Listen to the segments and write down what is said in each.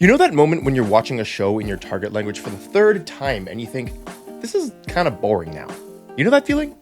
You know that moment when you're watching a show in your target language for the third time and you think, this is kind of boring now? You know that feeling?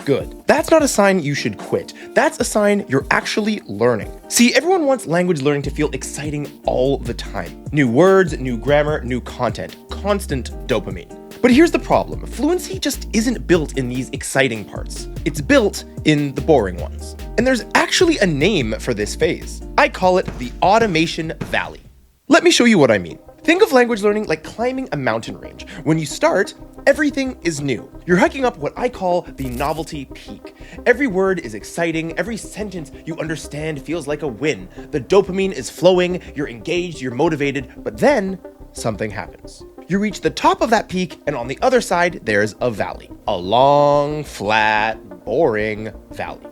Good. That's not a sign you should quit. That's a sign you're actually learning. See, everyone wants language learning to feel exciting all the time. New words, new grammar, new content, constant dopamine. But here's the problem. Fluency just isn't built in these exciting parts. It's built in the boring ones. And there's actually a name for this phase. I call it the automation valley. Let me show you what I mean. Think of language learning like climbing a mountain range. When you start, everything is new. You're hiking up what I call the novelty peak. Every word is exciting, every sentence you understand feels like a win. The dopamine is flowing, you're engaged, you're motivated, but then something happens. You reach the top of that peak, and on the other side, there's a valley. A long, flat, boring valley.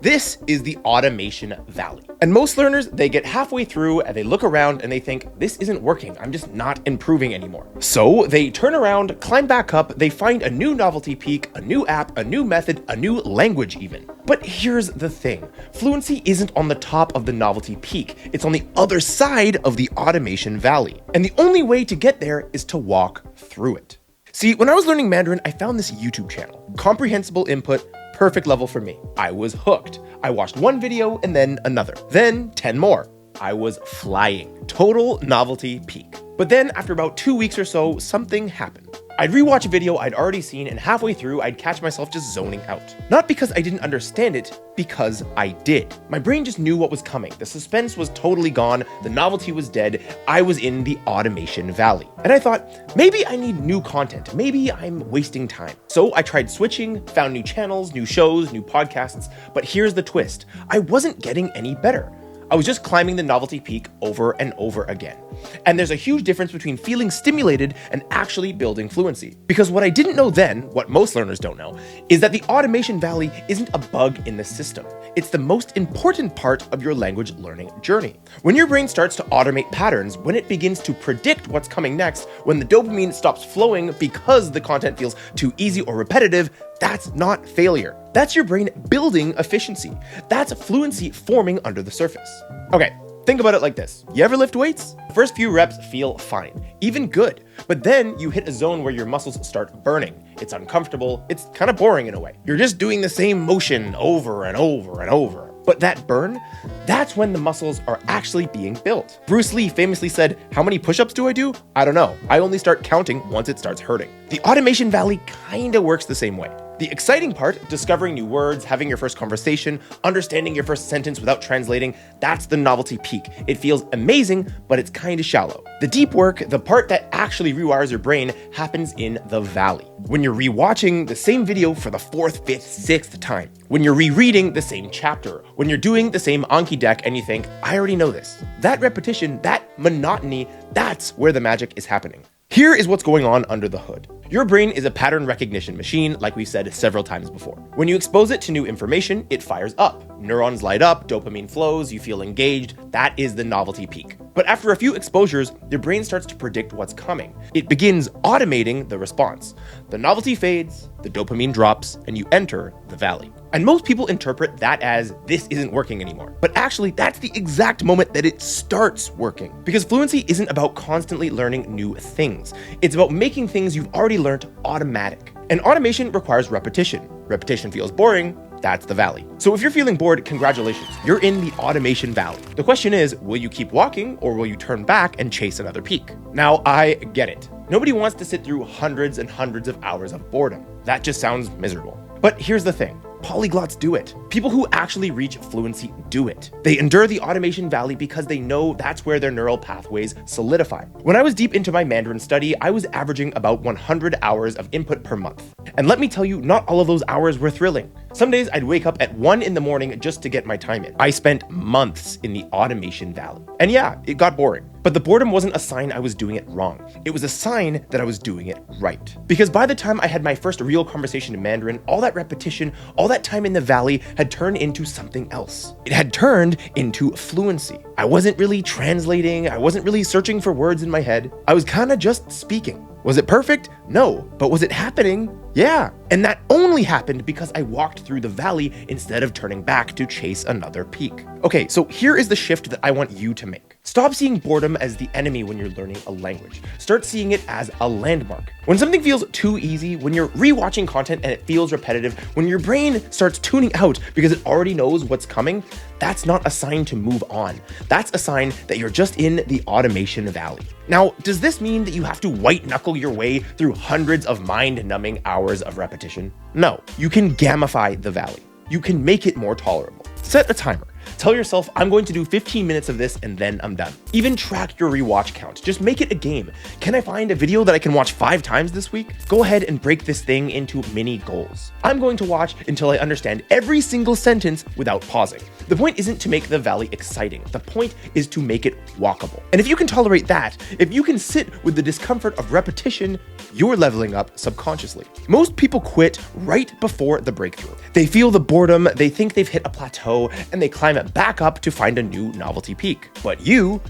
This is the automation valley. And most learners, they get halfway through and they look around and they think, this isn't working, I'm just not improving anymore. So they turn around, climb back up, they find a new novelty peak, a new app, a new method, a new language even. But here's the thing, fluency isn't on the top of the novelty peak, it's on the other side of the automation valley. And the only way to get there is to walk through it. See, when I was learning Mandarin, I found this YouTube channel, Comprehensible Input, perfect level for me. I was hooked. I watched one video and then another, then 10 more. I was flying. Total novelty peak. But then after about 2 weeks or so, something happened. I'd rewatch a video I'd already seen, and halfway through, I'd catch myself just zoning out. Not because I didn't understand it, because I did. My brain just knew what was coming. The suspense was totally gone, the novelty was dead, I was in the automation valley. And I thought, maybe I need new content, maybe I'm wasting time. So I tried switching, found new channels, new shows, new podcasts, but here's the twist. I wasn't getting any better. I was just climbing the novelty peak over and over again. And there's a huge difference between feeling stimulated and actually building fluency. Because what I didn't know then, what most learners don't know, is that the automation valley isn't a bug in the system. It's the most important part of your language learning journey. When your brain starts to automate patterns, when it begins to predict what's coming next, when the dopamine stops flowing because the content feels too easy or repetitive, that's not failure. That's your brain building efficiency. That's fluency forming under the surface. Okay, think about it like this. You ever lift weights? The first few reps feel fine, even good. But then you hit a zone where your muscles start burning. It's uncomfortable, it's kind of boring in a way. You're just doing the same motion over and over and over. But that burn, that's when the muscles are actually being built. Bruce Lee famously said, how many push-ups do I do? I don't know. I only start counting once it starts hurting. The automation valley kinda works the same way. The exciting part, discovering new words, having your first conversation, understanding your first sentence without translating, that's the novelty peak. It feels amazing, but it's kind of shallow. The deep work, the part that actually rewires your brain, happens in the valley. When you're rewatching the same video for the 4th, 5th, 6th time. When you're rereading the same chapter. When you're doing the same Anki deck and you think, I already know this. That repetition, that monotony, that's where the magic is happening. Here is what's going on under the hood. Your brain is a pattern recognition machine, like we said several times before. When you expose it to new information, it fires up. Neurons light up, dopamine flows, you feel engaged. That is the novelty peak. But after a few exposures, your brain starts to predict what's coming. It begins automating the response. The novelty fades, the dopamine drops, and you enter the valley. And most people interpret that as this isn't working anymore. But actually, that's the exact moment that it starts working. Because fluency isn't about constantly learning new things. It's about making things you've already learned automatic. And automation requires repetition. Repetition feels boring, that's the valley. So if you're feeling bored, congratulations, you're in the automation valley. The question is, will you keep walking or will you turn back and chase another peak? Now, I get it. Nobody wants to sit through hundreds and hundreds of hours of boredom. That just sounds miserable. But here's the thing. Polyglots do it. People who actually reach fluency do it. They endure the automation valley because they know that's where their neural pathways solidify. When I was deep into my Mandarin study, I was averaging about 100 hours of input per month. And let me tell you, not all of those hours were thrilling. Some days I'd wake up at 1 in the morning just to get my time in. I spent months in the automation valley. And yeah, it got boring. But the boredom wasn't a sign I was doing it wrong. It was a sign that I was doing it right. Because by the time I had my first real conversation in Mandarin, all that repetition, all that time in the valley had turned into something else. It had turned into fluency. I wasn't really translating, I wasn't really searching for words in my head. I was kind of just speaking. Was it perfect? No. But was it happening? Yeah. And that only happened because I walked through the valley instead of turning back to chase another peak. Okay, so here is the shift that I want you to make. Stop seeing boredom as the enemy when you're learning a language. Start seeing it as a landmark. When something feels too easy, when you're rewatching content and it feels repetitive, when your brain starts tuning out because it already knows what's coming, that's not a sign to move on. That's a sign that you're just in the automation valley. Now, does this mean that you have to white knuckle your way through hundreds of mind-numbing hours of repetition? No, you can gamify the valley. You can make it more tolerable. Set a timer. Tell yourself, I'm going to do 15 minutes of this and then I'm done. Even track your rewatch count. Just make it a game. Can I find a video that I can watch 5 times this week? Go ahead and break this thing into mini goals. I'm going to watch until I understand every single sentence without pausing. The point isn't to make the valley exciting. The point is to make it walkable. And if you can tolerate that, if you can sit with the discomfort of repetition, you're leveling up subconsciously. Most people quit right before the breakthrough. They feel the boredom, they think they've hit a plateau, and they climb it back up to find a new novelty peak. But you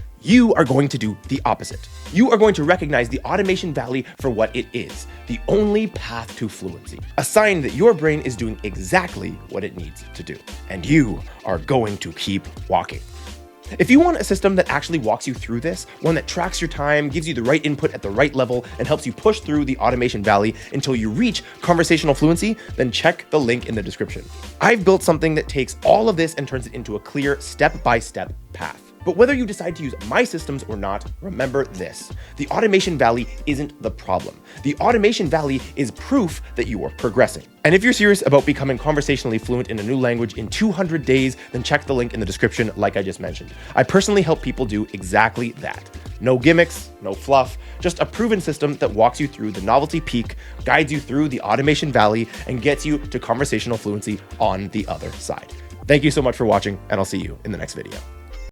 are going to do the opposite. You are going to recognize the automation valley for what it is, the only path to fluency. A sign that your brain is doing exactly what it needs to do. And you are going to keep walking. If you want a system that actually walks you through this, one that tracks your time, gives you the right input at the right level, and helps you push through the automation valley until you reach conversational fluency, then check the link in the description. I've built something that takes all of this and turns it into a clear step-by-step path. But whether you decide to use my systems or not, remember this. The automation valley isn't the problem. The automation valley is proof that you are progressing. And if you're serious about becoming conversationally fluent in a new language in 200 days, then check the link in the description like I just mentioned. I personally help people do exactly that. No gimmicks, no fluff, just a proven system that walks you through the novelty peak, guides you through the automation valley, and gets you to conversational fluency on the other side. Thank you so much for watching, and I'll see you in the next video.